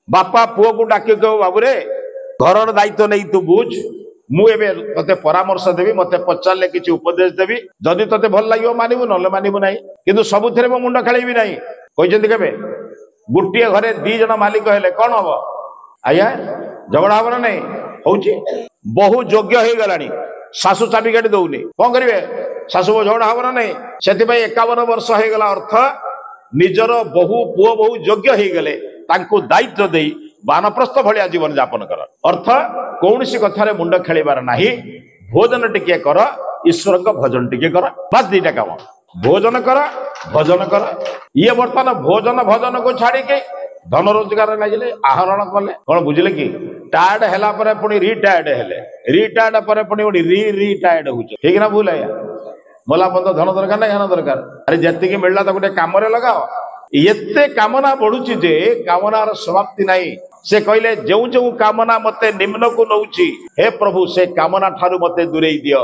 बापा पुओ को डाक कह बाबू रे घर दायित्व नहीं तू बुझ मुझे ते परामर्श देवी मत पचारे किसी उपदेश देवी जदि ते भल लगे मानबू ना मानबू ना कि सबुथ मो मुंड खेल ना कहते के गोटे घरे 2 जन मालिक हेले कौन हम आज्ञा झगड़ा हम ना नहीं हूँ बहु योग्य हो गला शाशु चाबिकाठी दौनी कौन करेंगे शाशु झगड़ा हम ना नहीं से 51 वर्ष हो गला अर्थ निजर बहु पुओ बहु योग्य हो गले दायित्व दे वानप्रस्थ भाया जीवन यापन कर अर्थ कौन सी कथार मुंड खेलिबार नाही भोजन टिके कर ईश्वर भजन टिके कर बस 2टा काम भोजन कर भजन कर ये बर्तमान भोजन भजन को छाड़ी के धन रोजगार लगे आहरण कले कौन बुझे कि टायर्ड है पुणी रिटायर्ड हेले रिटायर्ड पर पुणी रिटायर्ड हो ठीक ना भूल आया मला बंद धन दरकार ना धन दरकार अरे जी मिलला तो गोटे कम लगाओ एते कामना बढ़ुची जे कामनार समाप्ति नहीं से कहले जो जो कामना मते निम्न को नौची हे प्रभु से कामना ठारू मते दूरे दियो।